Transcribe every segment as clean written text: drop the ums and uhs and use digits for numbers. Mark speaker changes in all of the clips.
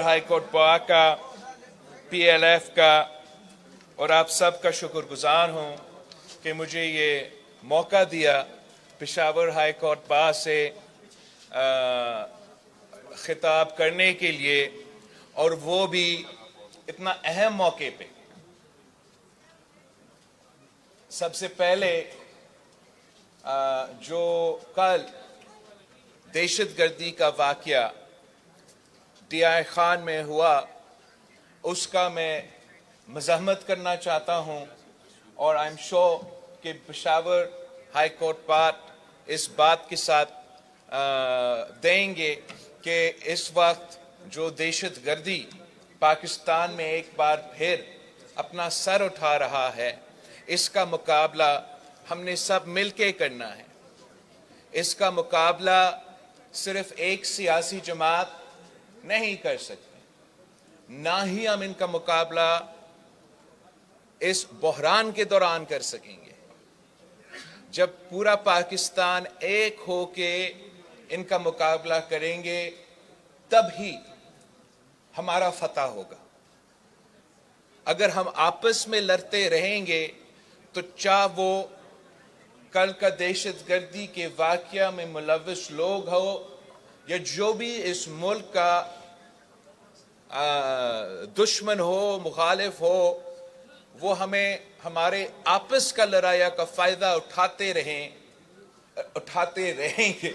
Speaker 1: High court پاک کا، P L F کا اور آپ سب کا شکر گزار ہوں کہ مجھے یہ موقع دیا پشاور ہائی کورٹ بار سے خطاب کرنے کے لیے، اور وہ بھی اتنا اہم موقع پہ۔ سب سے پہلے جو کل دہشت گردی کا واقعہ ڈی آئی خان میں ہوا، اس کا میں مزاحمت کرنا چاہتا ہوں، اور آئی ایم شور کہ پشاور ہائی کورٹ پاک اس بات کے ساتھ دیں گے کہ اس وقت جو دہشت گردی پاکستان میں ایک بار پھر اپنا سر اٹھا رہا ہے، اس کا مقابلہ ہم نے سب مل کے کرنا ہے۔ اس کا مقابلہ صرف ایک سیاسی جماعت نہیں کر سکتی، نہ ہی ہم ان کا مقابلہ اس بحران کے دوران کر سکیں گے۔ جب پورا پاکستان ایک ہو کے ان کا مقابلہ کریں گے، تب ہی ہمارا فتح ہوگا۔ اگر ہم آپس میں لڑتے رہیں گے تو چاہے وہ کل کا دہشت گردی کے واقعہ میں ملوث لوگ ہو یا جو بھی اس ملک کا دشمن ہو، مخالف ہو، وہ ہمیں ہمارے آپس کا لڑائی کا فائدہ اٹھاتے رہیں گے۔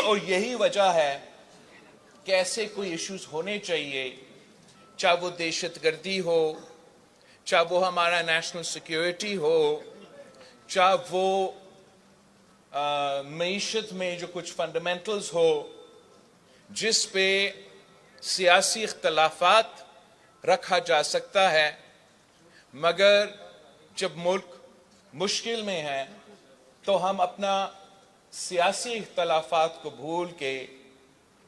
Speaker 1: اور یہی وجہ ہے کہ ایسے کوئی ایشوز ہونے چاہیے، چاہے وہ دہشت گردی ہو، چاہے وہ ہمارا نیشنل سیکیورٹی ہو، چاہے وہ معیشت میں جو کچھ فنڈامنٹلز ہو، جس پہ سیاسی اختلافات رکھا جا سکتا ہے، مگر جب ملک مشکل میں ہے تو ہم اپنا سیاسی اختلافات کو بھول کے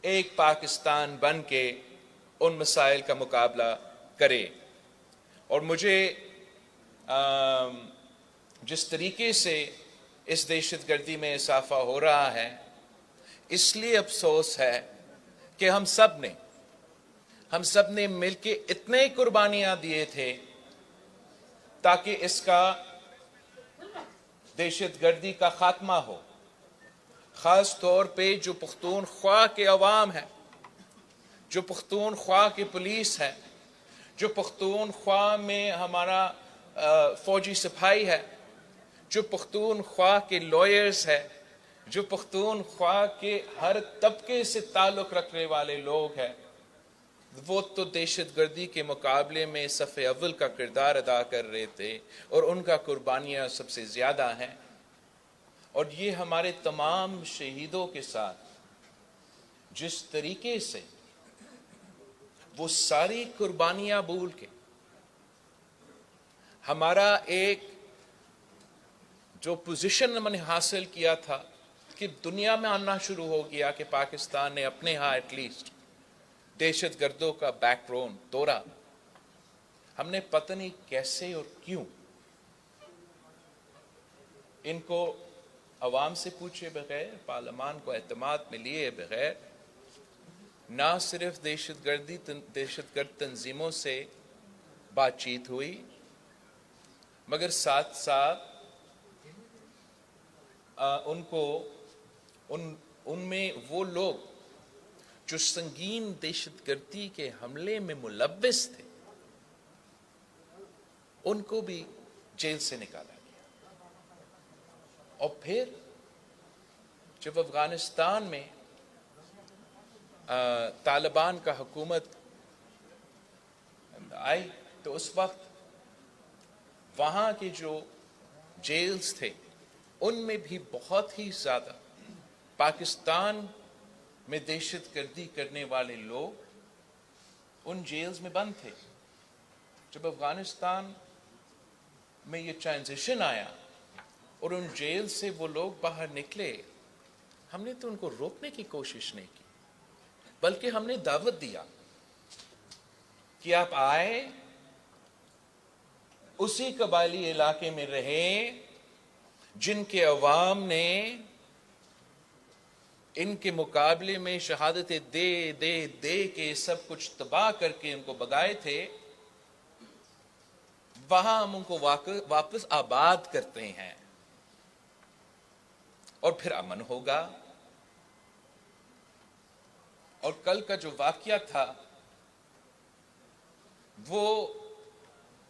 Speaker 1: ایک پاکستان بن کے ان مسائل کا مقابلہ کرے۔ اور مجھے جس طریقے سے اس دہشت گردی میں اضافہ ہو رہا ہے، اس لیے افسوس ہے کہ ہم سب نے مل کے اتنے قربانیاں دیے تھے تاکہ اس کا دہشت گردی کا خاتمہ ہو۔ خاص طور پہ جو پختونخوا کے عوام ہے، جو پختونخوا کی پولیس ہے، جو پختونخوا میں ہمارا فوجی سپاہی ہے، جو پختونخوا کے لائرز ہے، جو پختونخوا کے ہر طبقے سے تعلق رکھنے والے لوگ ہیں، وہ تو دہشت گردی کے مقابلے میں صف اول کا کردار ادا کر رہے تھے، اور ان کا قربانیاں سب سے زیادہ ہیں۔ اور یہ ہمارے تمام شہیدوں کے ساتھ جس طریقے سے وہ ساری قربانیاں بھول کے ہمارا ایک جو پوزیشن ہم نے حاصل کیا تھا کہ دنیا میں آنا شروع ہو گیا کہ پاکستان نے اپنے ہاں ایٹ لیسٹ دہشت گردوں کا بیک گراؤنڈ توڑا، ہم نے پتہ نہیں کیسے اور کیوں ان کو عوام سے پوچھے بغیر، پارلیمان کو اعتماد میں لیے بغیر، نہ صرف دہشت گرد تنظیموں سے بات چیت ہوئی، مگر ساتھ ساتھ ان میں وہ لوگ جو سنگین دہشت گردی کے حملے میں ملوث تھے، ان کو بھی جیل سے نکالا گیا۔ اور پھر جب افغانستان میں طالبان کا حکومت آئی تو اس وقت وہاں کے جو جیلز تھے، ان میں بھی بہت ہی زیادہ پاکستان میں دہشت گردی کرنے والے لوگ ان جیلز میں بند تھے۔ جب افغانستان میں یہ ٹرانزیشن آیا اور ان جیل سے وہ لوگ باہر نکلے، ہم نے تو ان کو روکنے کی کوشش نہیں کی، بلکہ ہم نے دعوت دیا کہ آپ آئے، اسی قبائلی علاقے میں رہیں جن کے عوام نے ان کے مقابلے میں شہادتیں دے دے دے کے سب کچھ تباہ کر کے ان کو بگائے تھے، وہاں ہم ان کو واپس آباد کرتے ہیں اور پھر امن ہوگا۔ اور کل کا جو واقعہ تھا وہ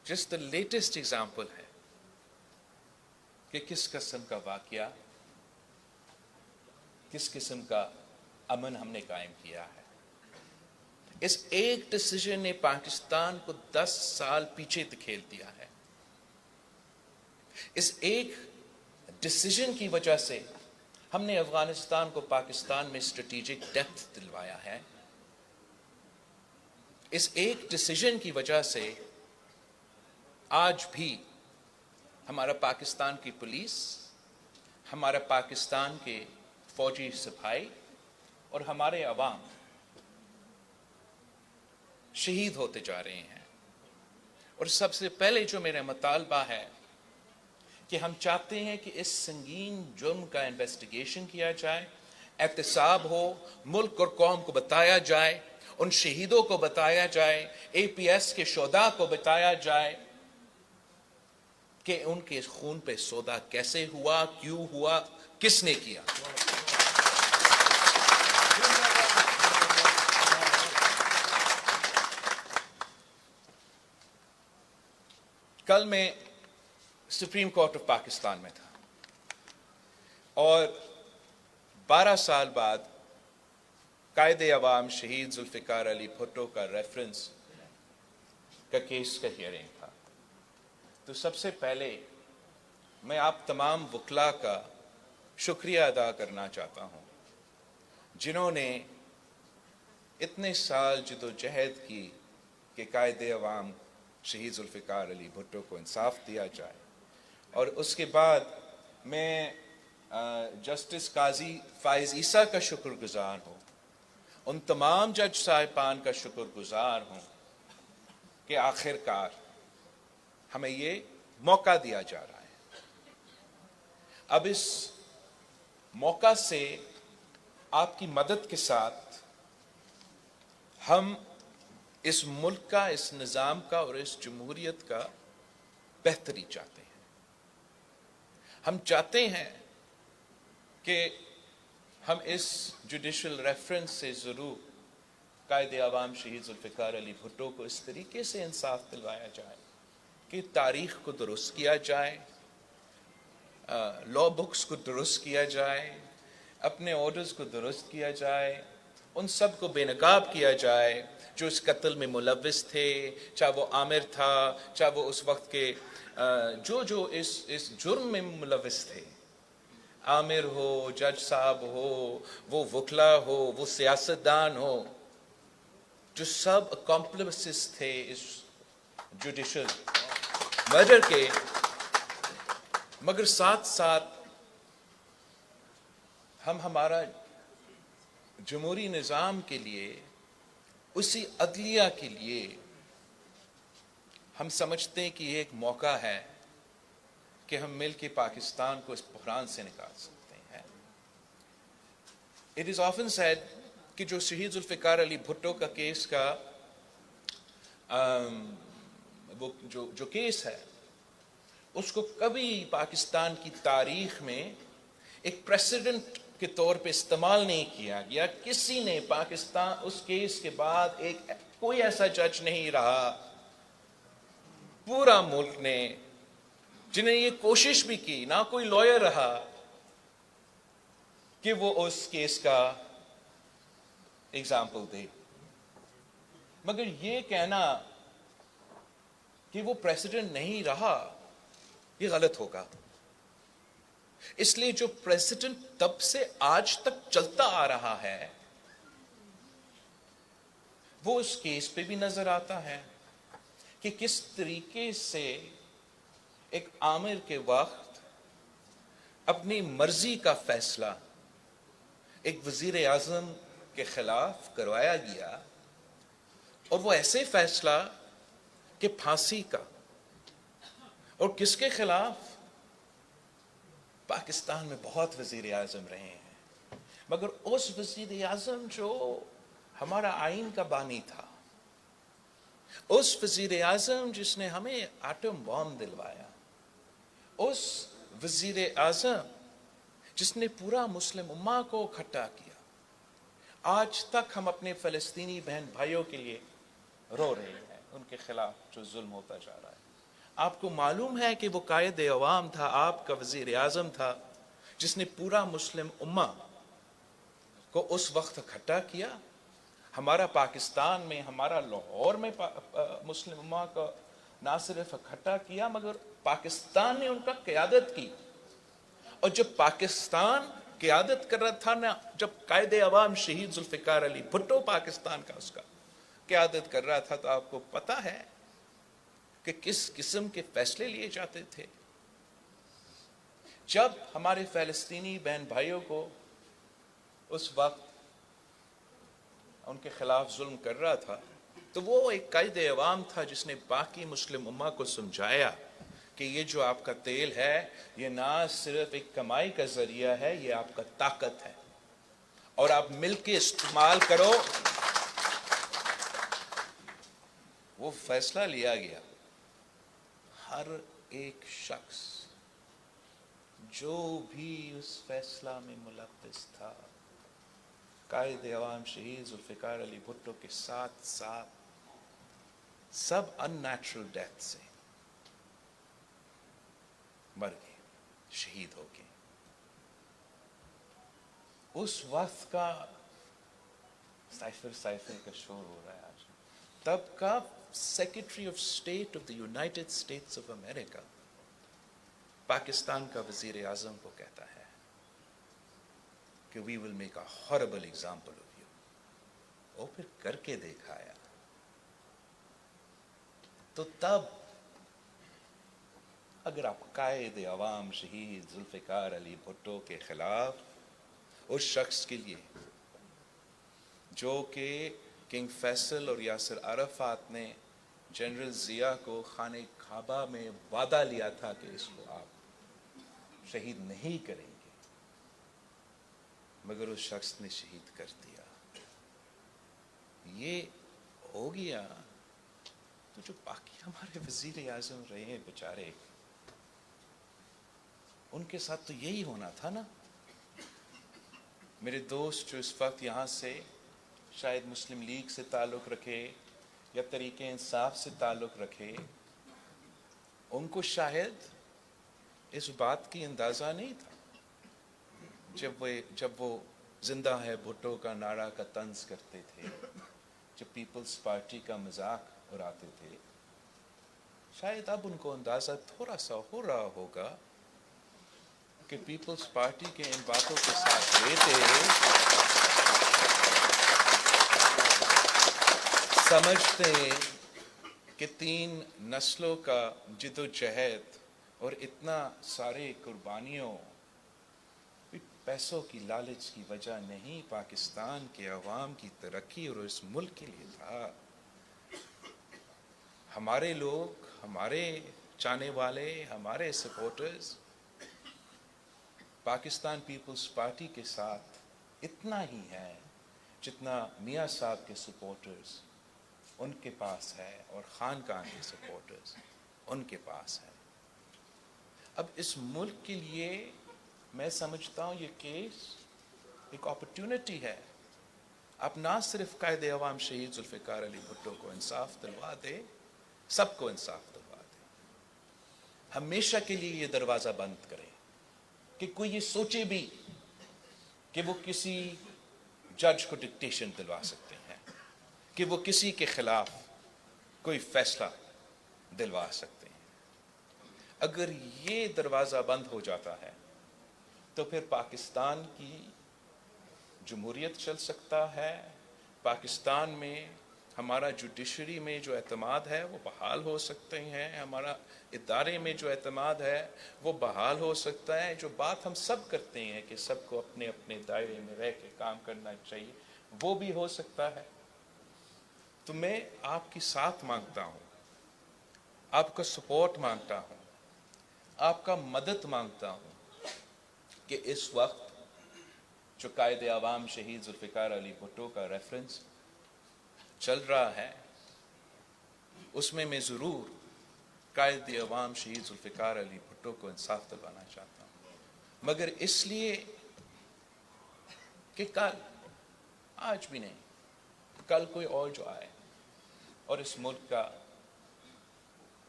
Speaker 1: جسٹ دا لیٹسٹ ایگزامپل ہے کہ کس قسم کا واقعہ، کس قسم کا امن ہم نے قائم کیا ہے۔ اس ایک ڈیسیژن نے پاکستان کو 10 سال پیچھے دھکیل دیا ہے۔ اس ایک ڈیسیژن کی وجہ سے ہم نے افغانستان کو پاکستان میں اسٹریٹجک ڈیپتھ دلوایا ہے۔ اس ایک ڈیسیژن کی وجہ سے آج بھی ہمارا پاکستان کی پولیس، ہمارا پاکستان کے فوجی سپاہی اور ہمارے عوام شہید ہوتے جا رہے ہیں۔ اور سب سے پہلے جو میرا مطالبہ ہے کہ ہم چاہتے ہیں کہ اس سنگین جرم کا انویسٹیگیشن کیا جائے، احتساب ہو، ملک اور قوم کو بتایا جائے، ان شہیدوں کو بتایا جائے، اے پی ایس کے شہداء کو بتایا جائے کہ ان کے خون پہ سودا کیسے ہوا، کیوں ہوا، کس نے کیا۔ کل میں سپریم کورٹ آف پاکستان میں تھا اور 12 سال بعد قائد عوام شہید ذوالفقار علی بھٹو کا ریفرنس کا کیس کا ہیئرنگ تھا۔ تو سب سے پہلے میں آپ تمام وکلاء کا شکریہ ادا کرنا چاہتا ہوں جنہوں نے اتنے سال جدوجہد کی کہ قائد عوام شہید ذوالفقار علی بھٹو کو انصاف دیا جائے۔ اور اس کے بعد میں جسٹس قاضی فائز عیسیٰ کا شکر گزار ہوں، ان تمام جج صاحبان کا شکر گزار ہوں کہ آخر کار ہمیں یہ موقع دیا جا رہا ہے۔ اب اس موقع سے آپ کی مدد کے ساتھ ہم اس ملک کا، اس نظام کا اور اس جمہوریت کا بہتری چاہتے ہیں۔ ہم چاہتے ہیں کہ ہم اس جوڈیشل ریفرنس سے ضرور قائد عوام شہید ذوالفقار علی بھٹو کو اس طریقے سے انصاف دلوایا جائے کہ تاریخ کو درست کیا جائے، لا بکس کو درست کیا جائے، اپنے آرڈرز کو درست کیا جائے، ان سب کو بے نقاب کیا جائے جو اس قتل میں ملوث تھے، چاہے وہ عامر تھا، چاہے وہ اس وقت کے جو اس جرم میں ملوث تھے، عامر ہو، جج صاحب ہو، وہ وکلا ہو، وہ سیاستدان ہو، جو سب اکمپلسز تھے اس جوڈیشل مرڈر کے، مگر ساتھ ساتھ ہم ہمارا جمہوری نظام کے لیے، اسی عدلیہ کے لیے ہم سمجھتے ہیں کہ یہ ایک موقع ہے کہ ہم مل کے پاکستان کو اس بحران سے نکال سکتے ہیں۔ It is often said کہ جو شہید ذوالفقار علی بھٹو کا کیس کا وہ جو کیس ہے، اس کو کبھی پاکستان کی تاریخ میں ایک پریسیڈنٹ کے طور پہ استعمال نہیں کیا گیا۔ کسی نے پاکستان اس کیس کے بعد کوئی ایسا جج نہیں رہا، پورا ملک نے، جنہیں یہ کوشش بھی کی، نہ کوئی لائر رہا کہ وہ اس کیس کا ایگزامپل دے۔ مگر یہ کہنا کہ وہ پریسیڈنٹ نہیں رہا، یہ غلط ہوگا۔ اس لیے جو پریسیڈنٹ تب سے آج تک چلتا آ رہا ہے وہ اس کیس پہ بھی نظر آتا ہے کہ کس طریقے سے ایک عامر کے وقت اپنی مرضی کا فیصلہ ایک وزیر اعظم کے خلاف کروایا گیا، اور وہ ایسے فیصلہ کہ پھانسی کا، اور کس کے خلاف؟ پاکستان میں بہت وزیر اعظم رہے ہیں مگر اس وزیر اعظم جو ہمارا آئین کا بانی تھا، اس وزیر اعظم جس نے ہمیں ایٹم بام دلوایا، اس وزیر اعظم جس نے پورا مسلم امہ کو اکٹھا کیا، آج تک ہم اپنے فلسطینی بہن بھائیوں کے لیے رو رہے ہیں، ان کے خلاف جو ظلم ہوتا جا رہا ہے۔ آپ کو معلوم ہے کہ وہ قائد عوام تھا، آپ کا وزیر اعظم تھا، جس نے پورا مسلم امہ کو اس وقت اکٹھا کیا۔ ہمارا پاکستان میں، ہمارا لاہور میں مسلم امہ کو نہ صرف اکٹھا کیا مگر پاکستان نے ان کا قیادت کی۔ اور جب پاکستان قیادت کر رہا تھا نا، جب قائد عوام شہید ذوالفقار علی بھٹو پاکستان کا اس کا قیادت کر رہا تھا، تو آپ کو پتہ ہے کہ کس قسم کے فیصلے لیے جاتے تھے۔ جب ہمارے فلسطینی بہن بھائیوں کو اس وقت ان کے خلاف ظلم کر رہا تھا، تو وہ ایک قائد عوام تھا جس نے باقی مسلم امہ کو سمجھایا کہ یہ جو آپ کا تیل ہے، یہ نہ صرف ایک کمائی کا ذریعہ ہے، یہ آپ کا طاقت ہے، اور آپ مل کے استعمال کرو۔ وہ فیصلہ لیا گیا۔ ہر ایک شخص جو بھی اس فیصلہ میں ملوث تھا، قائد عوام شہید ذوالفقار علی بھٹو کے ساتھ ساتھ سب ان نیچرل ڈیتھ سے مر گئے، شہید ہو گئے۔ اس وقت کا سائفر کا شور ہو رہا ہے آج، تب کا secretary of state of the United States of America Pakistan کا وزیر اعظم کو کہتا ہے کہ we will make a horrible example of you, اور پھر کر کے دکھایا۔ تو تب اگر آپ قائد عوام شہید ذوالفقار علی بھٹو کے خلاف، اس شخص کے لیے جو کہ کنگ فیصل اور یاسر عرفات نے جنرل ضیاء کو خانہ کعبہ میں وعدہ لیا تھا کہ اس کو آپ شہید نہیں کریں گے، مگر اس شخص نے شہید کر دیا۔ یہ ہو گیا تو جو باقی ہمارے وزیر اعظم رہے ہیں بیچارے، ان کے ساتھ تو یہی ہونا تھا نا۔ میرے دوست جو اس وقت یہاں سے شاید مسلم لیگ سے تعلق رکھے یا تحریک انصاف سے تعلق رکھے، ان کو شاید اس بات کی اندازہ نہیں تھا جب وہ زندہ ہے بھٹو کا نعرہ کا طنز کرتے تھے، جب پیپلز پارٹی کا مذاق اڑاتے تھے۔ شاید اب ان کو اندازہ تھوڑا سا ہو رہا ہوگا کہ پیپلز پارٹی کے ان باتوں کے ساتھ رہتے سمجھتے کہ 3 نسلوں کا جد و جہد اور اتنا سارے قربانیوں پیسوں کی لالچ کی وجہ نہیں، پاکستان کے عوام کی ترقی اور اس ملک کے لیے تھا۔ ہمارے لوگ، ہمارے چاہنے والے، ہمارے سپورٹرز پاکستان پیپلز پارٹی کے ساتھ اتنا ہی ہے جتنا میاں صاحب کے سپورٹرز ان کے پاس ہے اور خانقاہ کے سپورٹرز ان کے پاس ہے۔ اب اس ملک کے لیے میں سمجھتا ہوں یہ کیس ایک اپرچونٹی ہے۔ اب نہ صرف قائد عوام شہید ذوالفقار علی بھٹو کو انصاف دلوا دے، سب کو انصاف دلوا دے، ہمیشہ کے لیے یہ دروازہ بند کرے کہ کوئی یہ سوچے بھی کہ وہ کسی جج کو ڈکٹیشن دلوا سکتے ہیں، کہ وہ کسی کے خلاف کوئی فیصلہ دلوا سکتے ہیں۔ اگر یہ دروازہ بند ہو جاتا ہے تو پھر پاکستان کی جمہوریت چل سکتا ہے، پاکستان میں ہمارا جوڈیشری میں جو اعتماد ہے وہ بحال ہو سکتے ہیں، ہمارا ادارے میں جو اعتماد ہے وہ بحال ہو سکتا ہے۔ جو بات ہم سب کرتے ہیں کہ سب کو اپنے اپنے دائرے میں رہ کے کام کرنا چاہیے، وہ بھی ہو سکتا ہے۔ تو میں آپ کی ساتھ مانگتا ہوں، آپ کا سپورٹ مانگتا ہوں، آپ کا مدد مانگتا ہوں کہ اس وقت جو قائد عوام شہید ذوالفقار علی بھٹو کا ریفرنس چل رہا ہے، اس میں ضرور قائد عوام شہید ذوالفقار علی بھٹو کو انصاف دلوانا چاہتا ہوں، مگر اس لیے کہ کل، آج بھی نہیں، کل کوئی اور جو آئے اور اس ملک کا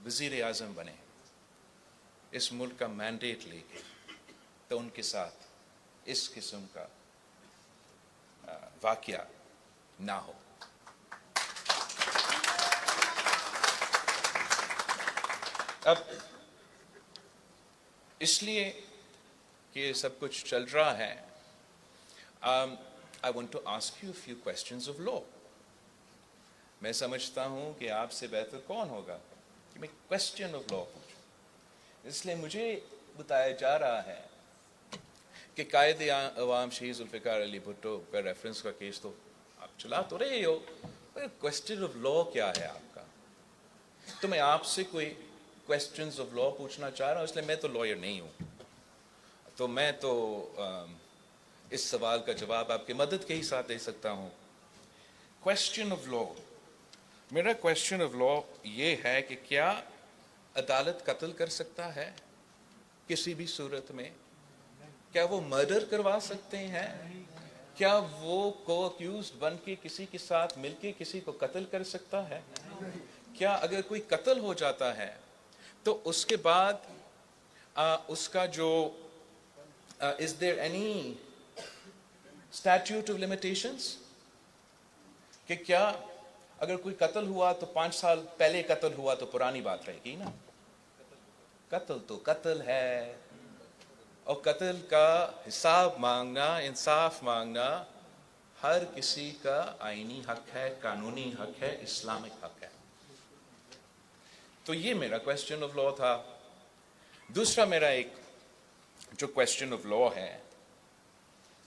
Speaker 1: وزیر اعظم بنے، اس ملک کا مینڈیٹ لے کے، تو ان کے ساتھ اس قسم کا واقعہ نہ ہو۔ اب اس لیے کہ یہ سب کچھ چل رہا ہے، I want to ask you a few questions of law۔ میں سمجھتا ہوں کہ آپ سے بہتر کون ہوگا کہ میں کوشچن آف لا پوچھوں، اس لیے مجھے بتایا جا رہا ہے کہ قائد عوام شہید ذوالفقار علی بھٹو کا ریفرنس کا کیس تو آپ چلا تو رہے ہو، کوشچن آف لا کیا ہے آپ کا؟ تو میں آپ سے کوئی کوشچنز آف لا پوچھنا چاہ رہا ہوں، اس لیے میں تو لائر نہیں ہوں، تو میں تو اس سوال کا جواب آپ کی مدد کے ہی ساتھ دے سکتا ہوں۔ کوشچن آف لا، میرا کوشچن آف لا یہ ہے کہ کیا عدالت قتل کر سکتا ہے کسی بھی صورت میں؟ کیا وہ مرڈر کروا سکتے ہیں؟ کیا وہ کو اکیوزڈ بن کے کسی کے ساتھ مل کے کسی کو قتل کر سکتا ہے؟ کیا اگر کوئی قتل ہو جاتا ہے تو اس کے بعد اس کا جو is there any statute of limitations؟ کہ کیا اگر کوئی قتل ہوا تو 5 سال پہلے قتل ہوا تو پرانی بات رہے گی نا؟ قتل تو قتل ہے، اور قتل کا حساب مانگنا، انصاف مانگنا ہر کسی کا آئینی حق ہے، قانونی حق ہے، اسلامک حق ہے۔ تو یہ میرا کوشچن آف لا تھا۔ دوسرا میرا ایک جو کوشچن آف لا ہے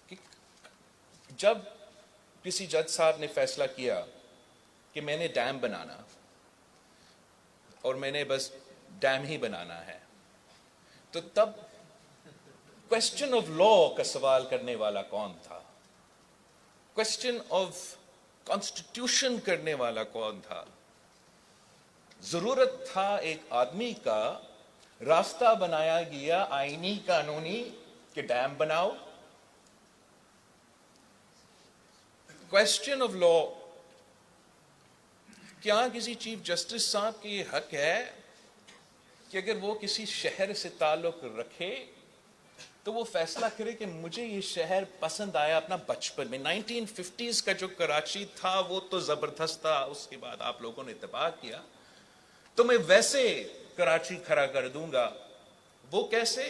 Speaker 1: کہ جب کسی جج صاحب نے فیصلہ کیا کہ میں نے ڈیم بنانا اور میں نے بس ڈیم ہی بنانا ہے، تو تب کوشچن آف لا کا سوال کرنے والا کون تھا؟ کوشچن آف کانسٹیٹیوشن کرنے والا کون تھا؟ ضرورت تھا ایک آدمی کا، راستہ بنایا گیا آئینی قانونی کہ ڈیم بناؤ۔ کوشچن آف لا، کیا کسی چیف جسٹس صاحب کی یہ حق ہے کہ اگر وہ کسی شہر سے تعلق رکھے تو وہ فیصلہ کرے کہ مجھے یہ شہر پسند آیا اپنا بچپن میں، 1950s کا جو کراچی تھا وہ تو زبردست تھا، اس کے بعد آپ لوگوں نے اتفاق کیا تو میں ویسے کراچی کھڑا کر دوں گا۔ وہ کیسے؟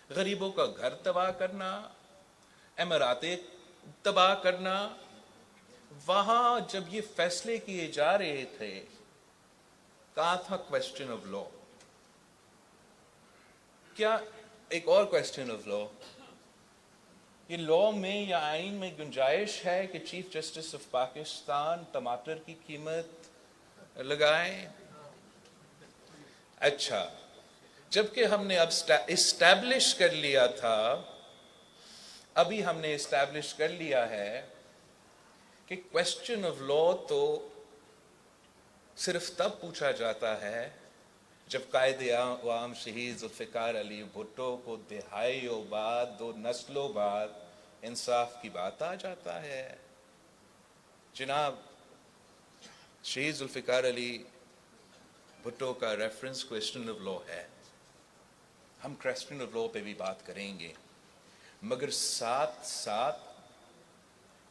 Speaker 1: غریبوں کا گھر تباہ کرنا، اماراتیں تباہ کرنا۔ وہاں جب یہ فیصلے کیے جا رہے تھے، کہاں تھا کوشچن آف لا؟ کیا ایک اور کوشچن آف لا، یہ لا میں یا آئین میں گنجائش ہے کہ چیف جسٹس آف پاکستان ٹماٹر کی قیمت لگائیں؟ اچھا، جبکہ ہم نے اب اسٹیبلش کر لیا تھا، ابھی ہم نے اسٹیبلش کر لیا ہے کہ کوشچن آف لا تو صرف تب پوچھا جاتا ہے جب قائد عوام شہید ذوالفقار علی بھٹو کو دہائیوں بعد، 2 نسلوں بعد انصاف کی بات آ جاتا ہے۔ جناب، شہید ذوالفقار علی بھٹو کا ریفرنس کوشچن آف لا ہے، ہم کوشچن آف لا پہ بھی بات کریں گے، مگر ساتھ ساتھ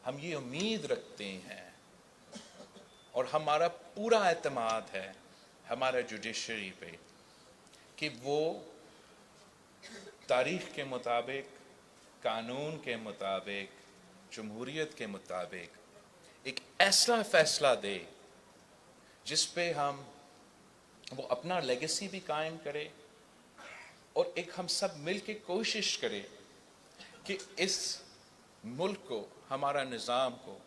Speaker 1: ہم یہ امید رکھتے ہیں اور ہمارا پورا اعتماد ہے ہمارا جوڈیشری پہ کہ وہ تاریخ کے مطابق، قانون کے مطابق، جمہوریت کے مطابق ایک ایسا فیصلہ دے جس پہ وہ اپنا لیگیسی بھی قائم کرے اور ایک ہم سب مل کے کوشش کرے کہ اس ملک کو، ہمارا نظام کو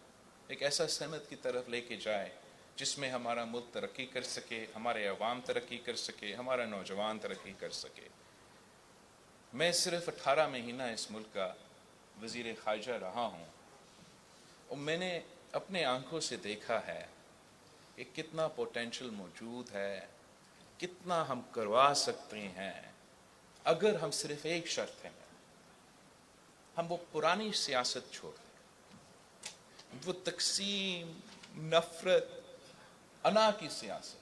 Speaker 1: ایک ایسا سمت کی طرف لے کے جائے جس میں ہمارا ملک ترقی کر سکے، ہمارے عوام ترقی کر سکے، ہمارا نوجوان ترقی کر سکے۔ میں صرف 18 مہینہ اس ملک کا وزیر خارجہ رہا ہوں، اور میں نے اپنے آنکھوں سے دیکھا ہے کہ کتنا پوٹینشل موجود ہے، کتنا ہم کروا سکتے ہیں اگر ہم صرف ایک شرط ہے، ہم وہ پرانی سیاست چھوڑ دیں، وہ تقسیم، نفرت، انا کی سیاست،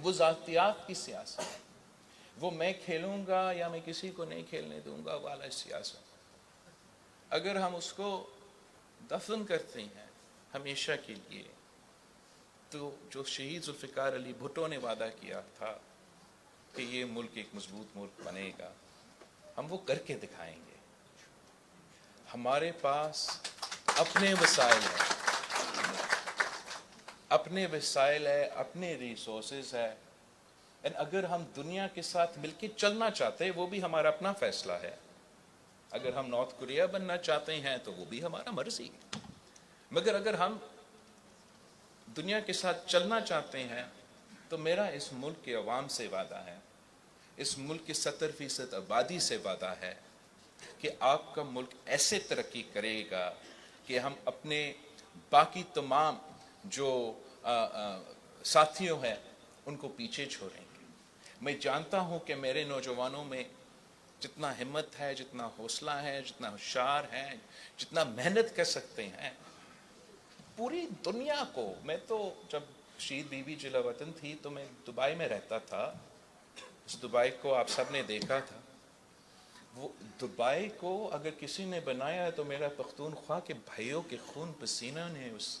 Speaker 1: وہ ذاتیات کی سیاست، وہ میں کھیلوں گا یا میں کسی کو نہیں کھیلنے دوں گا والا سیاست، اگر ہم اس کو دفن کرتے ہیں ہمیشہ کے لیے، تو جو شہید ذوالفقار علی بھٹو نے وعدہ کیا تھا کہ یہ ملک ایک مضبوط ملک بنے گا، ہم وہ کر کے دکھائیں گے۔ ہمارے پاس اپنے وسائل ہیں، اپنے وسائل ہے، اپنے ریسورسز ہے، اگر ہم دنیا کے ساتھ مل کے چلنا چاہتے ہیں وہ بھی ہمارا اپنا فیصلہ ہے، اگر ہم نارتھ کوریا بننا چاہتے ہیں تو وہ بھی ہمارا مرضی ہے، مگر اگر ہم دنیا کے ساتھ چلنا چاہتے ہیں تو میرا اس ملک کے عوام سے وعدہ ہے، اس ملک کی 70% آبادی سے وعدہ ہے کہ آپ کا ملک ایسے ترقی کرے گا کہ ہم اپنے باقی تمام جو ساتھیوں ہیں ان کو پیچھے چھوڑیں گے۔ میں جانتا ہوں کہ میرے نوجوانوں میں جتنا ہمت ہے، جتنا حوصلہ ہے، جتنا ہوشیار ہے، جتنا محنت کر سکتے ہیں، پوری دنیا کو، میں تو جب شہید بی بی جلا وطن تھی تو میں دبئی میں رہتا تھا، اس دبئی کو آپ سب نے دیکھا تھا، وہ دبئی کو اگر کسی نے بنایا ہے تو میرا پختونخوا کے بھائیوں کے خون پسینہ نے اس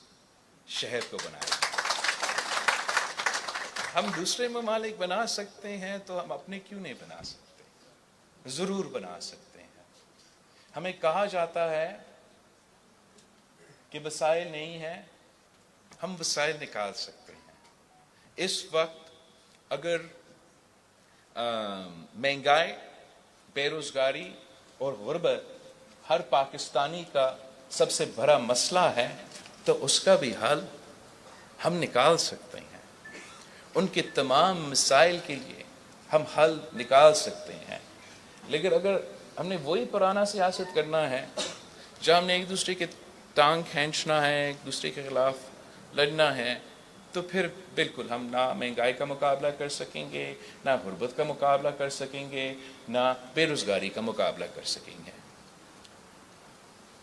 Speaker 1: شہر کو بنایا۔ ہم دوسرے ممالک بنا سکتے ہیں تو ہم اپنے کیوں نہیں بنا سکتے؟ ضرور بنا سکتے ہیں۔ ہمیں کہا جاتا ہے کہ وسائل نہیں ہیں، ہم وسائل نکال سکتے ہیں۔ اس وقت اگر مہنگائی، بے روزگاری اور غربت ہر پاکستانی کا سب سے بڑا مسئلہ ہے تو اس کا بھی حل ہم نکال سکتے ہیں، ان کے تمام مسائل کے لیے ہم حل نکال سکتے ہیں۔ لیکن اگر ہم نے وہی پرانا سیاست کرنا ہے جہاں ہم نے ایک دوسرے کے ٹانگ کھینچنا ہے، ایک دوسرے کے خلاف لڑنا ہے، تو پھر بالکل ہم نہ مہنگائی کا مقابلہ کر سکیں گے، نہ غربت کا مقابلہ کر سکیں گے، نہ بے روزگاری کا مقابلہ کر سکیں گے۔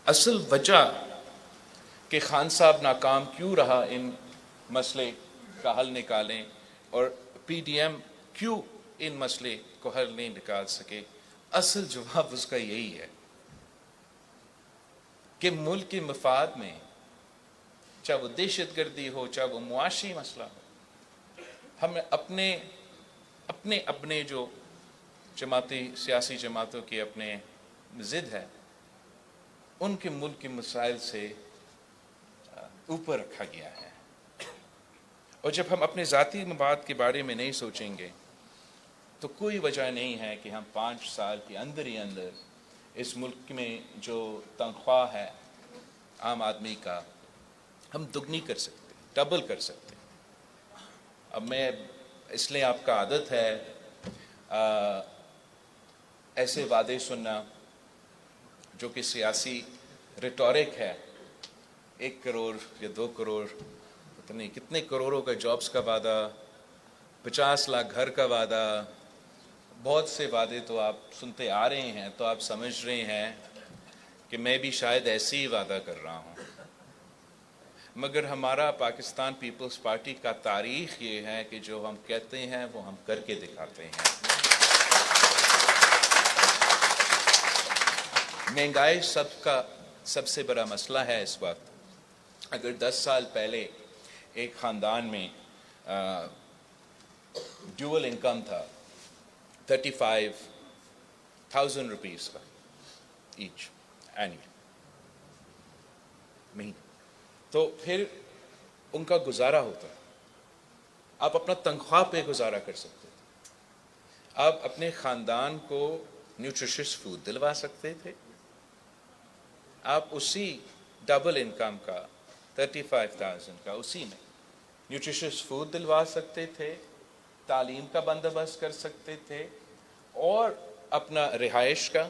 Speaker 1: اصل وجہ کہ خان صاحب ناکام کیوں رہا ان مسئلے کا حل نکالیں اور پی ڈی ایم کیوں ان مسئلے کو حل نہیں نکال سکے، اصل جواب اس کا یہی ہے کہ ملک کے مفاد میں، چاہے وہ دہشت گردی ہو، چاہے وہ معاشی مسئلہ ہو، ہمیں اپنے جو سیاسی جماعتوں کے اپنے ضد ہے، ان کے ملک کے مسائل سے اوپر رکھا گیا ہے۔ اور جب ہم اپنے ذاتی مفاد کے بارے میں نہیں سوچیں گے تو کوئی وجہ نہیں ہے کہ ہم 5 سال کے اندر ہی اندر اس ملک میں جو تنخواہ ہے عام آدمی کا، ہم دگنی کر سکتے، ڈبل کر سکتے۔ اب میں اس لیے آپ کا عادت ہے ایسے وعدے سننا جو کہ سیاسی ریٹورک ہے، 1 کروڑ یا 2 کروڑ، پتہ نہیں کتنے کروڑوں کا جابز کا وعدہ، 50 لاکھ گھر کا وعدہ، بہت سے وعدے تو آپ سنتے آ رہے ہیں، تو آپ سمجھ رہے ہیں کہ میں بھی شاید ایسے ہی وعدہ کر رہا ہوں۔ مگر ہمارا پاکستان پیپلز پارٹی کا تاریخ یہ ہے کہ جو ہم کہتے ہیں وہ ہم کر کے دکھاتے ہیں۔ مہنگائی سب سے بڑا مسئلہ ہے اس وقت۔ اگر 10 سال پہلے ایک خاندان میں ڈیول انکم تھا 35,000 روپیز کا ایچ اینوئل مہینے، تو پھر ان کا گزارا ہوتا ہے، آپ اپنا تنخواہ پہ گزارا کر سکتے تھے، آپ اپنے خاندان کو نیوٹریشس فوڈ دلوا سکتے تھے، آپ اسی ڈبل انکم کا 35,000 کا اسی میں نیوٹریشس فوڈ دلوا سکتے تھے، تعلیم کا بندوبست کر سکتے تھے، اور اپنا رہائش کا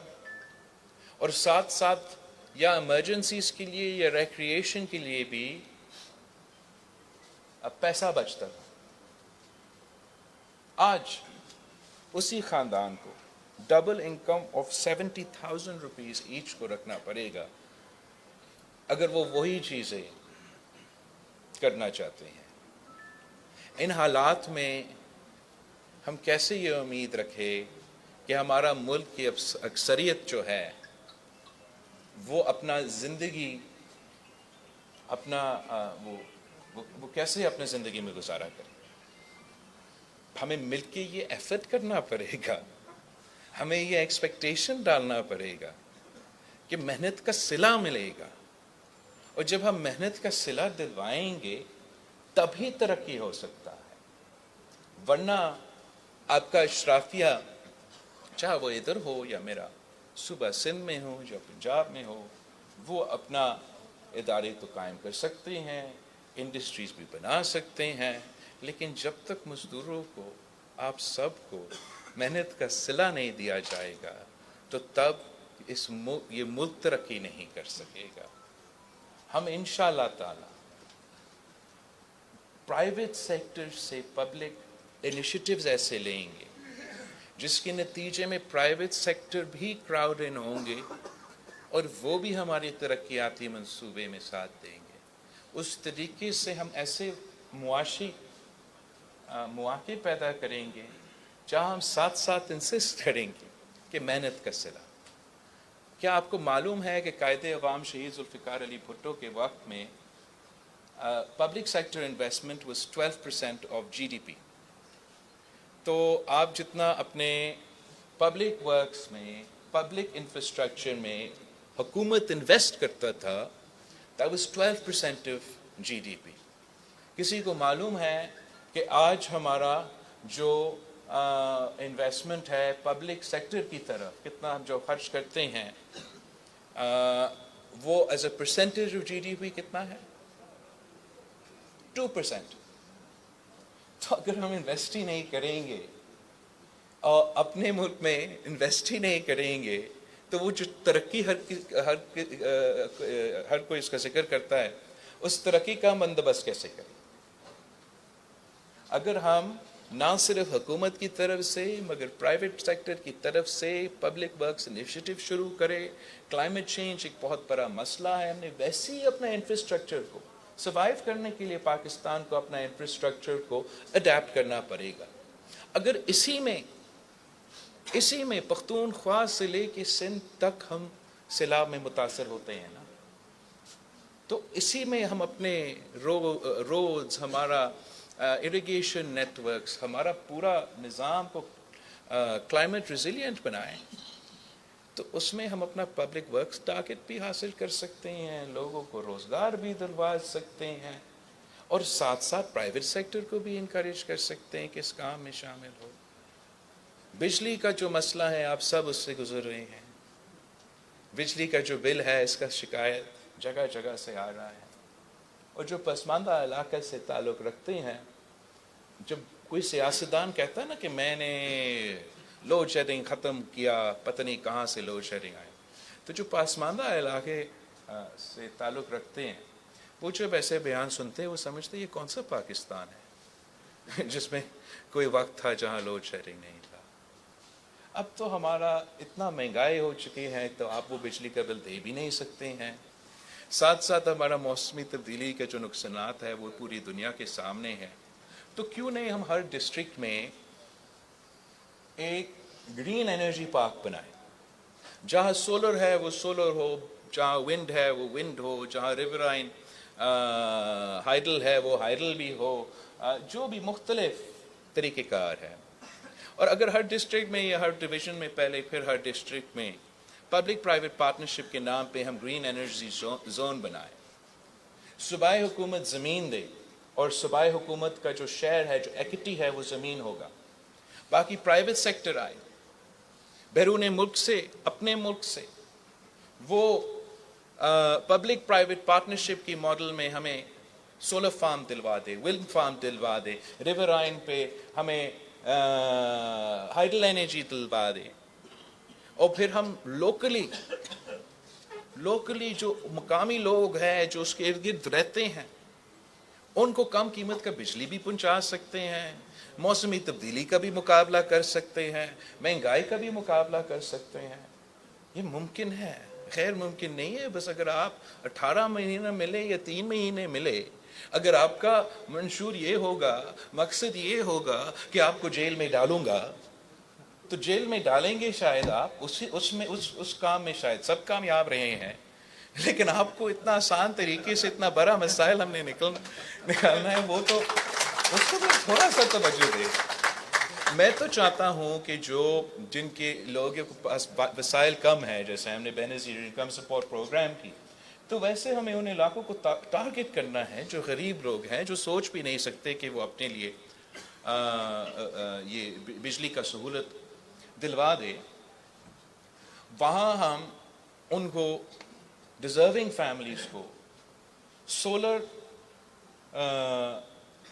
Speaker 1: اور ساتھ ساتھ یا ایمرجنسیز کے لیے یا ریکریشن کے لیے بھی پیسہ بچتا تھا. آج اسی خاندان کو double income of 70,000 rupees each کو رکھنا پڑے گا اگر وہ وہی چیزیں کرنا چاہتے ہیں. ان حالات میں ہم کیسے یہ امید رکھیں کہ ہمارا ملک کی اکثریت جو ہے وہ اپنا زندگی وہ کیسے اپنے زندگی میں گزارا کرے. ہمیں مل کے یہ ایفرٹ کرنا پڑے گا, ہمیں یہ ایکسپیکٹیشن ڈالنا پڑے گا کہ محنت کا صلہ ملے گا, اور جب ہم محنت کا صلہ دلوائیں گے تبھی ترقی ہو سکتا ہے. ورنہ آپ کا اشرافیہ, چاہے وہ ادھر ہو یا میرا صوبہ سندھ میں ہو یا پنجاب میں ہو, وہ اپنا ادارے تو قائم کر سکتے ہیں, انڈسٹریز بھی بنا سکتے ہیں, لیکن جب تک مزدوروں کو, آپ سب کو محنت کا صلہ نہیں دیا جائے گا تو تب یہ ملک ترقی نہیں کر سکے گا. ہم انشاءاللہ تعالی پرائیویٹ سیکٹر سے پبلک انیشیٹیوز ایسے لیں گے جس کے نتیجے میں پرائیویٹ سیکٹر بھی کراؤڈ ان ہوں گے اور وہ بھی ہماری ترقیاتی منصوبے میں ساتھ دیں گے. اس طریقے سے ہم ایسے معاشی مواقع پیدا کریں گے جہاں ہم ساتھ ساتھ انسسٹ کریں گے کہ محنت کا صلہ. کیا آپ کو معلوم ہے کہ قائد عوام شہید ذوالفقار علی بھٹو کے وقت میں public sector investment was 12% of GDP. تو آپ جتنا اپنے پبلک ورکس میں, پبلک انفراسٹرکچر میں حکومت انویسٹ کرتا تھا, that was 12% of GDP. کسی کو معلوم ہے کہ آج ہمارا جو انویسٹمنٹ ہے پبلک سیکٹر کی طرف, کتنا ہم جو خرچ کرتے ہیں, وہ as a percentage of GDP کتنا ہے؟ 2%. تو اگر ہم انویسٹ ہی نہیں کریں گے اور اپنے ملک میں انویسٹ ہی نہیں کریں گے تو وہ جو ترقی ہر کوئی اس کا ذکر کرتا ہے, اس ترقی کا بندوبست کیسے کریں؟ اگر ہم نہ صرف حکومت کی طرف سے مگر پرائیویٹ سیکٹر کی طرف سے پبلک ورکس انیشیٹو شروع کرے. کلائمیٹ چینج ایک بہت بڑا مسئلہ ہے, ہم نے ویسے ہی اپنا انفراسٹرکچر کو سروائیو کرنے کے لیے پاکستان کو اپنا انفراسٹرکچر کو اڈیپٹ کرنا پڑے گا. اگر اسی میں پختونخوا سے لے کے سندھ تک ہم سیلاب میں متاثر ہوتے ہیں نا, تو اسی میں ہم اپنے روڈز, ہمارا اریگیشن نیٹ ورکس, ہمارا پورا نظام کو کلائمیٹ ریزیلینٹ بنائیں, تو اس میں ہم اپنا پبلک ورکس ٹارگٹ بھی حاصل کر سکتے ہیں, لوگوں کو روزگار بھی دلوا سکتے ہیں, اور ساتھ ساتھ پرائیویٹ سیکٹر کو بھی انکریج کر سکتے ہیں کہ اس کام میں شامل ہو. بجلی کا جو مسئلہ ہے آپ سب اس سے گزر رہے ہیں. بجلی کا جو بل ہے اس کا شکایت جگہ جگہ سے آ رہا ہے, اور جو پسماندہ علاقے سے تعلق رکھتے ہیں, جب کوئی سیاستدان کہتا ہے نا کہ میں نے لوڈ شیڈنگ ختم کیا, پتہ نہیں کہاں سے لوڈ شیڈنگ آئی, تو جو پسماندہ علاقے سے تعلق رکھتے ہیں وہ جب ایسے بیان سنتے ہیں وہ سمجھتے ہیں یہ کون سا پاکستان ہے جس میں کوئی وقت تھا جہاں لوڈ شیڈنگ نہیں تھا. اب تو ہمارا اتنا مہنگائی ہو چکی ہے تو آپ وہ بجلی کا بل دے بھی نہیں سکتے ہیں. ساتھ ساتھ ہمارا موسمی تبدیلی کے جو نقصانات ہے وہ پوری دنیا کے سامنے ہے. تو کیوں نہیں ہم ہر ڈسٹرکٹ میں ایک گرین انرجی پارک بنائیں, جہاں سولر ہے وہ سولر ہو, جہاں ونڈ ہے وہ ونڈ ہو, جہاں ریورائن ہائیڈل ہے وہ ہائیڈل بھی ہو, جو بھی مختلف طریقہ کار ہے. اور اگر ہر ڈسٹرکٹ میں یا ہر ڈویژن میں پہلے پھر ہر ڈسٹرکٹ میں پبلک پرائیویٹ پارٹنرشپ کے نام پہ ہم گرین انرجی زون بنائیں, صوبائی حکومت زمین دے اور صوبائی حکومت کا جو شیئر ہے, جو ایکٹی ہے وہ زمین ہوگا, باقی پرائیویٹ سیکٹر آئے بیرون ملک سے, اپنے ملک سے, وہ پبلک پرائیویٹ پارٹنرشپ کی ماڈل میں ہمیں سولر فارم دلوا دے, ونڈ فارم دلوا دے, ریورائن پہ ہمیں ہائیڈل انرجی دلوا دے, اور پھر ہم لوکلی لوکلی جو مقامی لوگ ہیں جو اس کے ارد گرد رہتے ہیں ان کو کم قیمت کا بجلی بھی پہنچا سکتے ہیں، موسمی تبدیلی کا بھی مقابلہ کر سکتے ہیں، مہنگائی کا بھی مقابلہ کر سکتے ہیں۔ یہ ممکن ہے، خیر ممکن نہیں ہے بس اگر آپ 18 مہینہ ملے یا 3 مہینے ملے، اگر آپ کا منشور یہ ہوگا، مقصد یہ ہوگا کہ آپ کو جیل میں ڈالوں گا، تو جیل میں ڈالیں گے شاید آپ، اس کام میں شاید سب کامیاب رہے ہیں، لیکن آپ کو اتنا آسان طریقے سے اتنا بڑا مسائل ہم نے نکالنا ہے، وہ تو اس کو تھوڑا سا توجہ دے۔ میں تو چاہتا ہوں کہ جن کے لوگوں کے پاس وسائل کم ہیں، جیسے ہم نے بے نظیر انکم سپورٹ پروگرام کی، تو ویسے ہمیں ان علاقوں کو ٹارگٹ کرنا ہے جو غریب لوگ ہیں، جو سوچ بھی نہیں سکتے کہ وہ اپنے لیے یہ بجلی کا سہولت دلوا دے۔ وہاں ہم ان کو ڈیزرونگ فیملیز کو سولر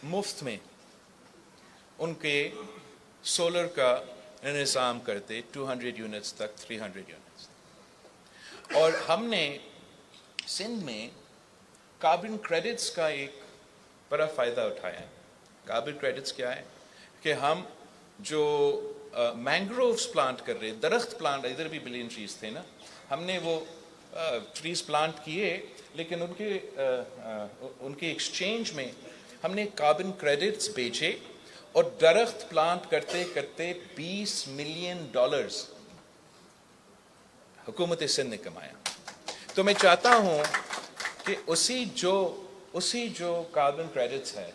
Speaker 1: مفت میں ان کے سولر کا انتظام کرتے 200 یونٹس تک 300 یونٹس، اور ہم نے سندھ میں کاربن کریڈٹس کا ایک بڑا فائدہ اٹھایا ہے۔ کاربن کریڈٹس کیا ہے کہ ہم جو مینگرووز پلانٹ کر رہے، درخت پلانٹ، ادھر بھی بلین ٹریز تھے نا، ہم نے وہ ٹریز پلانٹ کیے، لیکن ان کے ایکسچینج میں ہم نے کاربن کریڈٹس بیچے، اور درخت پلانٹ کرتے کرتے $20 ملین حکومت سندھ نے کمایا۔ تو میں چاہتا ہوں کہ اسی جو کاربن کریڈٹس ہے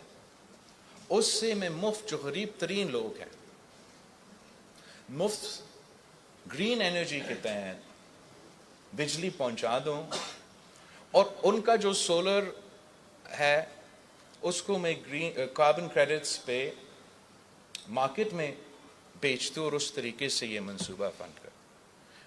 Speaker 1: اس سے میں مفت، جو غریب ترین لوگ ہیں، مفت گرین انرجی کے تحت بجلی پہنچا دوں، اور ان کا جو سولر ہے اس کو میں کاربن کریڈٹس پہ مارکیٹ میں بیچ دوں، اور اس طریقے سے یہ منصوبہ فنڈ کر۔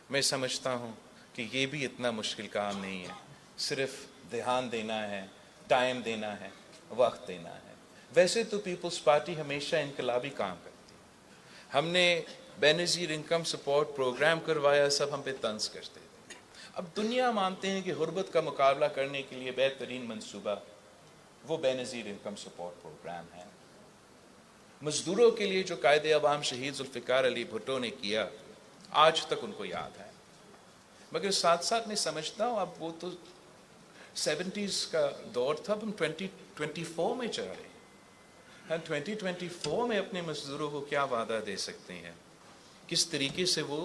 Speaker 1: میں سمجھتا ہوں کہ یہ بھی اتنا مشکل کام نہیں ہے، صرف دھیان دینا ہے، ٹائم دینا ہے، وقت دینا ہے۔ ویسے تو پیپلز پارٹی ہمیشہ انقلابی کام کرتی ہے، ہم نے بے نظیر انکم سپورٹ پروگرام کروایا، سب ہم پہ طنز کرتے تھے۔ اب دنیا مانتے ہیں کہ غربت کا مقابلہ کرنے کے لیے بہترین منصوبہ وہ بے نظیر انکم سپورٹ پروگرام ہے۔ مزدوروں کے لیے جو قائد عوام شہید ذوالفقار علی بھٹو نے کیا، آج تک ان کو یاد ہے، مگر ساتھ ساتھ میں سمجھتا ہوں اب وہ تو 70s کا دور تھا، اب ہم 2024 میں چل رہے ہیں۔ ہم 2024 میں اپنے مزدوروں کو کیا وعدہ دے سکتے ہیں، کس طریقے سے وہ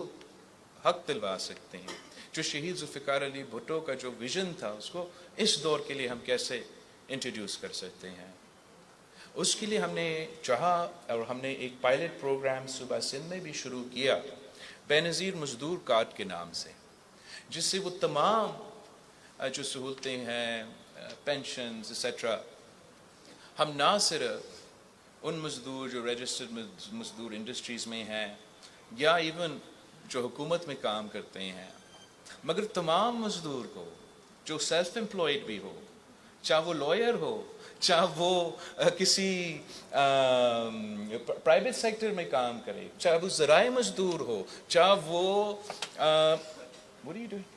Speaker 1: حق دلوا سکتے ہیں، جو شہید ذوالفقار علی بھٹو کا جو ویژن تھا اس کو اس دور کے لیے ہم کیسے انٹروڈیوس کر سکتے ہیں۔ اس کے لیے ہم نے چاہا، اور ہم نے ایک پائلٹ پروگرام صوبہ سندھ میں بھی شروع کیا بے نظیر مزدور کارڈ کے نام سے، جس سے وہ تمام جو سہولتیں ہیں، پینشنز ایٹسٹرا، ہم نہ صرف ان مزدور جو رجسٹرڈ مزدور انڈسٹریز میں ہیں یا ایون جو حکومت میں کام کرتے ہیں، مگر تمام مزدور کو جو سیلف امپلائڈ بھی ہو، چاہے وہ لائر ہو، چاہے وہ کسی پرائیویٹ سیکٹر میں کام کرے، چاہے وہ ذرائع مزدور ہو، چاہے وہ what are you doing؟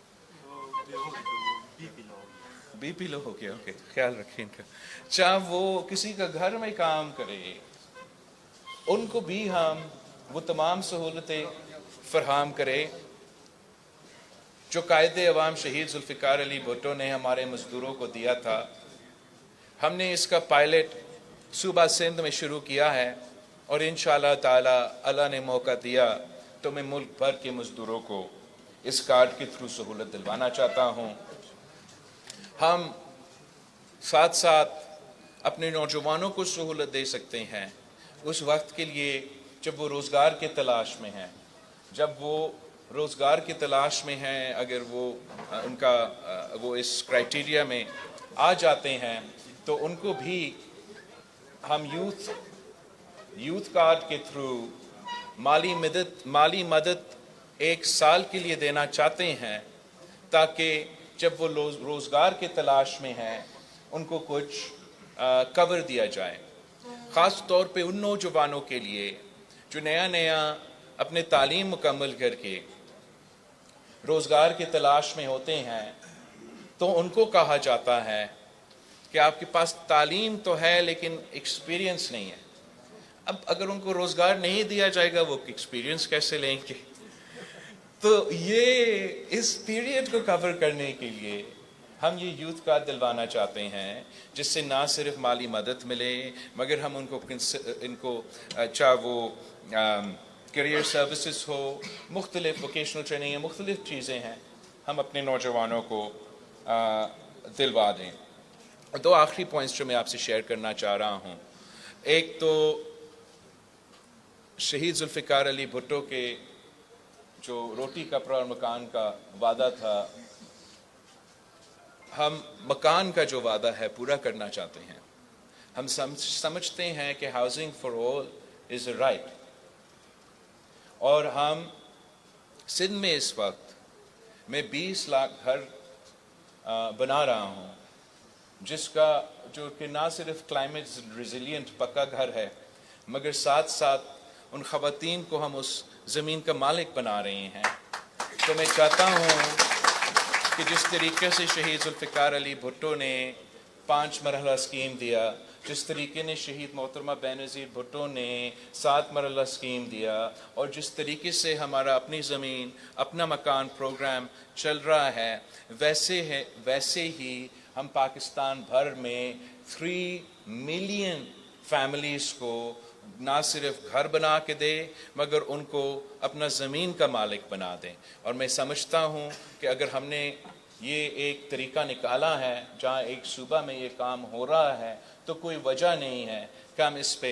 Speaker 1: B P low ہو گیا، اوکے، خیال رکھیں ان کا، چاہے وہ کسی کا گھر میں کام کرے، ان کو بھی ہم وہ تمام سہولتیں فراہم کرے جو قائد عوام شہید ذوالفقار علی بھٹو نے ہمارے مزدوروں کو دیا تھا۔ ہم نے اس کا پائلٹ صوبہ سندھ میں شروع کیا ہے، اور انشاءاللہ تعالی اللہ نے موقع دیا تو میں ملک بھر کے مزدوروں کو اس کارڈ کے تھرو سہولت دلوانا چاہتا ہوں۔ ہم ساتھ ساتھ اپنے نوجوانوں کو سہولت دے سکتے ہیں اس وقت کے لیے جب وہ روزگار کے تلاش میں ہیں، جب وہ روزگار کی تلاش میں ہیں، اگر وہ اس کرائٹیریا میں آ جاتے ہیں تو ان کو بھی ہم یوتھ کارڈ کے تھرو مالی مدد 1 سال کے لیے دینا چاہتے ہیں، تاکہ جب وہ روزگار کے تلاش میں ہیں ان کو کچھ کور دیا جائے، خاص طور پہ ان نوجوانوں کے لیے جو نیا اپنے تعلیم مکمل کر کے روزگار کی تلاش میں ہوتے ہیں، تو ان کو کہا جاتا ہے کہ آپ کے پاس تعلیم تو ہے لیکن ایکسپیرینس نہیں ہے. اب اگر ان کو روزگار نہیں دیا جائے گا وہ ایکسپیرینس کیسے لیں گے؟ تو یہ اس پیریڈ کو کور کرنے کے لیے ہم یہ یوتھ کارڈ دلوانا چاہتے ہیں، جس سے نہ صرف مالی مدد ملے مگر ہم ان کو چاہے وہ کیریئر سروسز ہو، مختلف ووکیشنل ٹریننگ ہیں، مختلف چیزیں ہیں، ہم اپنے نوجوانوں کو دلوا دیں. دو آخری پوائنٹس جو میں آپ سے شیئر کرنا چاہ رہا ہوں. ایک تو شہید ذوالفقار علی بھٹو کے جو روٹی کپڑا اور مکان کا وعدہ تھا، ہم مکان کا جو وعدہ ہے پورا کرنا چاہتے ہیں. ہم سمجھتے ہیں کہ housing for all is a right, اور ہم سندھ میں اس وقت میں 20 لاکھ گھر بنا رہا ہوں، جس کا جو کہ نہ صرف کلائمیٹ ریزیلینٹ پکا گھر ہے مگر ساتھ ساتھ ان خواتین کو ہم اس زمین کا مالک بنا رہے ہیں. تو میں چاہتا ہوں کہ جس طریقے سے شہید ذوالفقار علی بھٹو نے 5 مرحلہ اسکیم دیا، جس طریقے نے شہید محترمہ بینظیر بھٹو نے 7 مرحلہ اسکیم دیا، اور جس طریقے سے ہمارا اپنی زمین اپنا مکان پروگرام چل رہا ہے، ویسے ہی ہم پاکستان بھر میں 3 ملین فیملیز کو نہ صرف گھر بنا کے دے مگر ان کو اپنا زمین کا مالک بنا دیں. اور میں سمجھتا ہوں کہ اگر ہم نے یہ ایک طریقہ نکالا ہے جہاں ایک صوبہ میں یہ کام ہو رہا ہے تو کوئی وجہ نہیں ہے کہ ہم اس پہ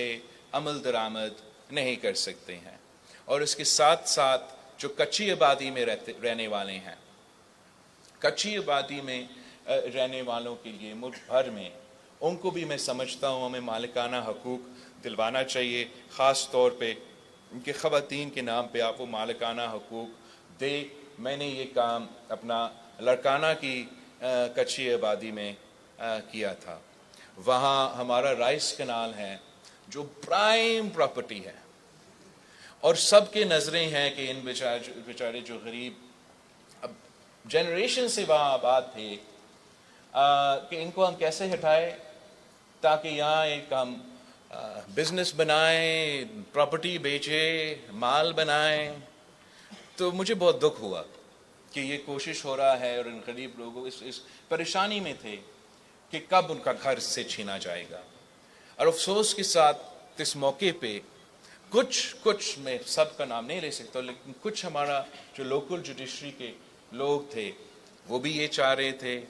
Speaker 1: عمل درآمد نہیں کر سکتے ہیں. اور اس کے ساتھ ساتھ جو کچی آبادی میں رہنے والے ہیں، کچی آبادی میں رہنے والوں کے لیے ملک بھر میں، ان کو بھی میں سمجھتا ہوں ہمیں مالکانہ حقوق دلوانا چاہیے. خاص طور پہ ان کے خواتین کے نام پہ آپ وہ مالکانہ حقوق دے. میں نے یہ کام اپنا لڑکانہ کی کچی آبادی میں کیا تھا. وہاں ہمارا رائس کنال ہے جو پرائم پراپرٹی ہے، اور سب کے نظریں ہیں کہ ان بیچارے جو غریب اب جنریشن سے وہاں آباد تھے کہ ان کو ہم کیسے ہٹائے تاکہ یہاں ایک ہم بزنس بنائیں، پراپرٹی بیچیں، مال بنائیں. تو مجھے بہت دکھ ہوا کہ یہ کوشش ہو رہا ہے، اور ان غریب لوگوں اس پریشانی میں تھے کہ کب ان کا گھر سے چھینا جائے گا. اور افسوس کے ساتھ اس موقع پہ کچھ میں سب کا نام نہیں لے سکتا لیکن کچھ ہمارا جو لوکل جوڈیشری کے لوگ تھے وہ بھی یہ چاہ رہے تھے،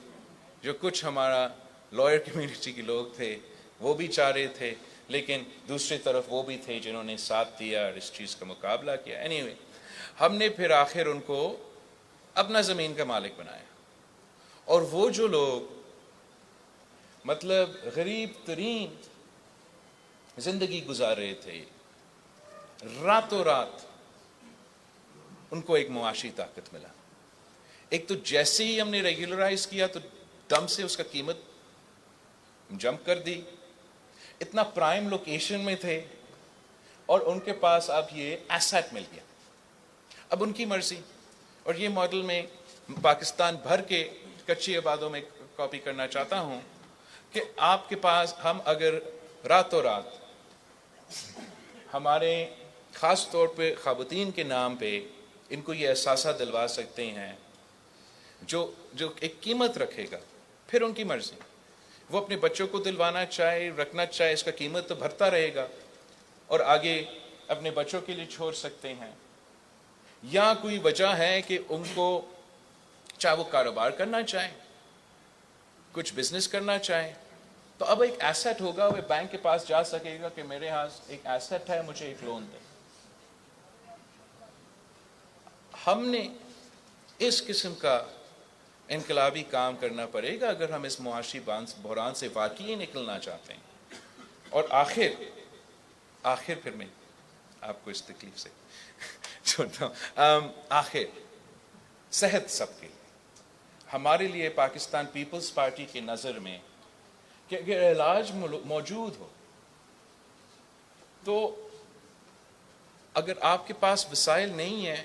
Speaker 1: جو کچھ ہمارا لائر کمیونٹی کے لوگ تھے وہ بھی چاہ رہے تھے، لیکن دوسری طرف وہ بھی تھے جنہوں نے ساتھ دیا اور اس چیز کا مقابلہ کیا. اینیوے ہم نے پھر آخر ان کو اپنا زمین کا مالک بنایا. اور وہ جو لوگ مطلب غریب ترین زندگی گزار رہے تھے، راتوں رات ان کو ایک معاشی طاقت ملا. ایک تو جیسے ہی ہم نے ریگولرائز کیا تو دم سے اس کا قیمت جمپ کر دی. اتنا پرائم لوکیشن میں تھے اور ان کے پاس اب یہ ایسٹ مل گیا. اب ان کی مرضی. اور یہ ماڈل میں پاکستان بھر کے کچی آبادوں میں کاپی کرنا چاہتا ہوں کہ آپ کے پاس ہم اگر راتوں رات ہمارے خاص طور پہ خواتین کے نام پہ ان کو یہ احساسہ دلوا سکتے ہیں جو ایک قیمت رکھے گا، پھر ان کی مرضی. وہ اپنے بچوں کو دلوانا چاہے، رکھنا چاہے، اس کا قیمت تو بھرتا رہے گا اور آگے اپنے بچوں کے لیے چھوڑ سکتے ہیں. یا کوئی وجہ ہے کہ ان کو چاہے وہ کاروبار کرنا چاہیں، کچھ بزنس کرنا چاہیں، تو اب ایک ایسٹ ہوگا، وہ بینک کے پاس جا سکے گا کہ میرے ہاں ایک ایسٹ ہے، مجھے ایک لون دے. ہم نے اس قسم کا انقلابی کام کرنا پڑے گا اگر ہم اس معاشی بحران سے واقعی نکلنا چاہتے ہیں. اور آخر پھر میں آپ کو اس تکلیف سے چھوڑتا ہوں. آخر صحت سب کے ہمارے لیے پاکستان پیپلز پارٹی کی نظر میں کہ اگر علاج موجود ہو تو اگر آپ کے پاس وسائل نہیں ہیں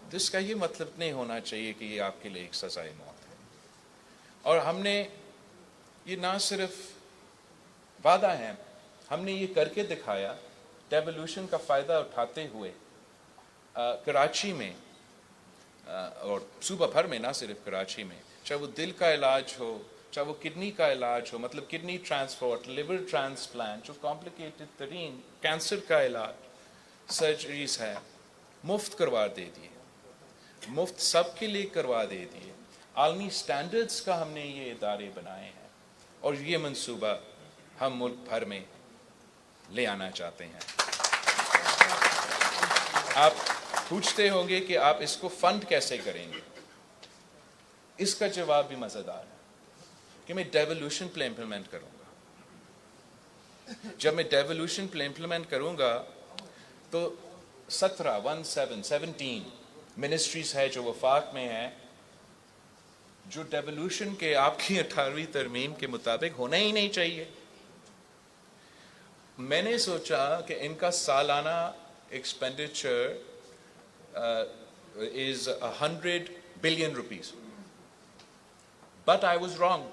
Speaker 1: تو اس کا یہ مطلب نہیں ہونا چاہیے کہ یہ آپ کے لیے ایک سزائے موت ہے. اور ہم نے یہ نہ صرف وعدہ ہے، ہم نے یہ کر کے دکھایا. ڈیولوشن کا فائدہ اٹھاتے ہوئے کراچی میں اور صوبہ بھر میں، نہ صرف کراچی میں، چاہے وہ دل کا علاج ہو، چاہے وہ کڈنی کا علاج ہو، مطلب کڈنی ٹرانسپورٹ، لیور ٹرانسپلانٹ، جو کمپلیکیٹڈ ترین کینسر کا علاج، سرجریز ہے، مفت کروا دے دیے، مفت سب کے لیے کروا دے دیے. عالمی سٹینڈرڈز کا ہم نے یہ ادارے بنائے ہیں، اور یہ منصوبہ ہم ملک بھر میں لے آنا چاہتے ہیں. آپ پوچھتے ہوں گے کہ آپ اس کو فنڈ کیسے کریں گے. اس کا جواب بھی مزیدار ہے کہ میں ڈیولوشن پہ امپلیمنٹ کروں گا. جب میں ڈیولوشن پہ امپلیمنٹ کروں گا تو 17 منسٹریز ہے جو وفاق میں ہیں، جو ڈیولوشن کے آپ کی 18ویں ترمیم کے مطابق ہونا ہی نہیں چاہیے. میں نے سوچا کہ ان کا سالانہ expenditure is 100 billion rupees. But I was wrong.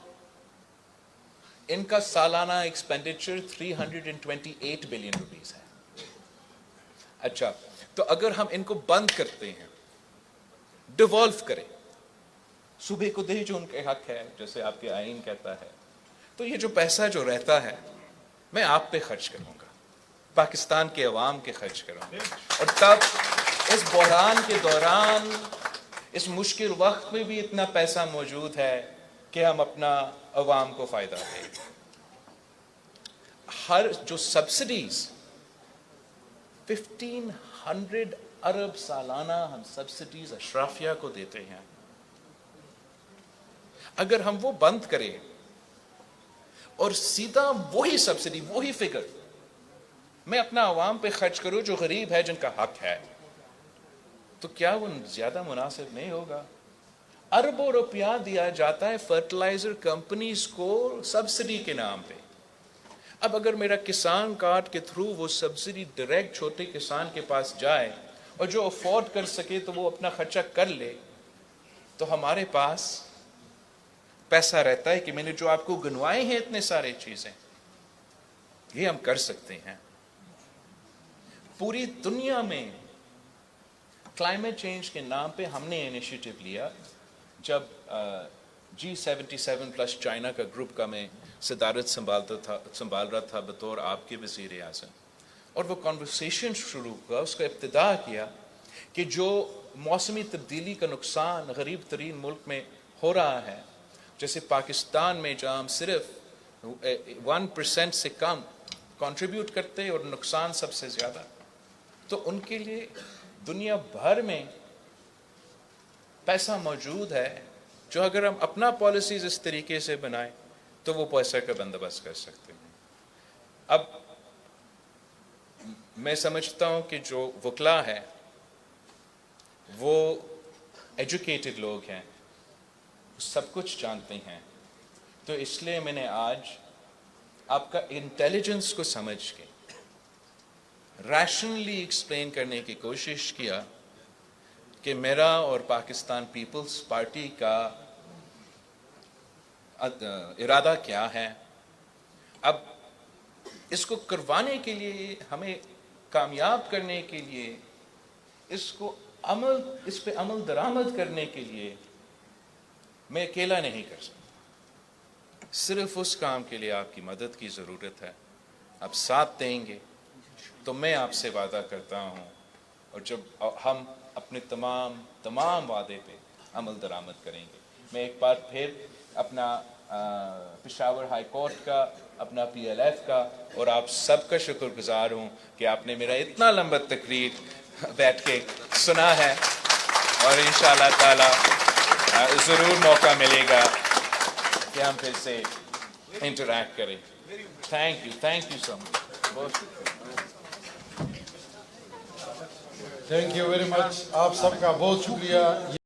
Speaker 1: ان کا سالانہ ایکسپینڈیچر 328 بلین روپیز ہے. اچھا، تو اگر ہم ان کو بند کرتے ہیں، ڈیوالو کریں، صوبے کو دے جو ان کے حق ہے، جیسے آپ کے آئین کہتا ہے، تو یہ جو پیسہ جو رہتا ہے میں آپ پہ خرچ کروں گا، پاکستان کے عوام کے خرچ کروں گا. اور تب اس بحران کے دوران، اس مشکل وقت میں بھی اتنا پیسہ موجود ہے کہ ہم اپنا عوام کو فائدہ دیں. ہر جو سبسڈیز 1500 ارب سالانہ ہم سبسڈیز اشرافیہ کو دیتے ہیں، اگر ہم وہ بند کریں اور سیدھا وہی سبسڈی، وہی فگر میں اپنا عوام پہ خرچ کروں جو غریب ہے، جن کا حق ہے، تو کیا وہ زیادہ مناسب نہیں ہوگا؟ اربوں روپیہ دیا جاتا ہے فرٹیلائزر کمپنیز کو سبسڈی کے نام پہ. اب اگر میرا کسان کارڈ کے تھرو وہ سبسڈی ڈائریکٹ چھوٹے کسان کے پاس جائے اور جو افورڈ کر سکے تو وہ اپنا خرچہ کر لے، تو ہمارے پاس پیسہ رہتا ہے کہ میں نے جو آپ کو گنوائے ہیں اتنے سارے چیزیں، یہ ہم کر سکتے ہیں. پوری دنیا میں کلائمیٹ چینج کے نام پہ ہم نے انیشیٹو لیا. جب G77 پلس چائنا کا گروپ کا میں صدارت سنبھال رہا تھا بطور آپ کے وزیر اعظم، اور وہ کنورسیشن شروع ہوا، اس کا ابتدا کیا کہ جو موسمی تبدیلی کا نقصان غریب ترین ملک میں ہو رہا ہے، جیسے پاکستان میں جہاں ہم صرف 1% سے کم کنٹریبیوٹ کرتے اور نقصان سب سے زیادہ، تو ان کے لیے دنیا بھر میں پیسہ موجود ہے جو اگر ہم اپنا پالیسیز اس طریقے سے بنائیں تو وہ پیسہ کا بندوبست کر سکتے ہیں. اب میں سمجھتا ہوں کہ جو وکلا ہے وہ ایجوکیٹڈ لوگ ہیں، سب کچھ جانتے ہیں، تو اس لیے میں نے آج آپ کا انٹیلیجنس کو سمجھ کے ریشنلی ایکسپلین کرنے کی کوشش کیا کہ میرا اور پاکستان پیپلز پارٹی کا ارادہ کیا ہے. اب اس کو کروانے کے لیے، ہمیں کامیاب کرنے کے لیے، اس پہ عمل درآمد کرنے کے لیے میں اکیلا نہیں کر سکتا. صرف اس کام کے لیے آپ کی مدد کی ضرورت ہے. آپ ساتھ دیں گے تو میں آپ سے وعدہ کرتا ہوں، اور جب ہم اپنے تمام وعدے پہ عمل درآمد کریں گے. میں ایک بار پھر اپنا پشاور ہائی کورٹ کا، اپنا PLF کا اور آپ سب کا شکر گزار ہوں کہ آپ نے میرا اتنا لمبا تقریر بیٹھ کے سنا ہے، اور انشاءاللہ تعالی ضرور موقع ملے گا کہ ہم پھر سے انٹریکٹ کریں. Thank you so much.
Speaker 2: Thank you very much. آپ سب کا بہت شکریہ.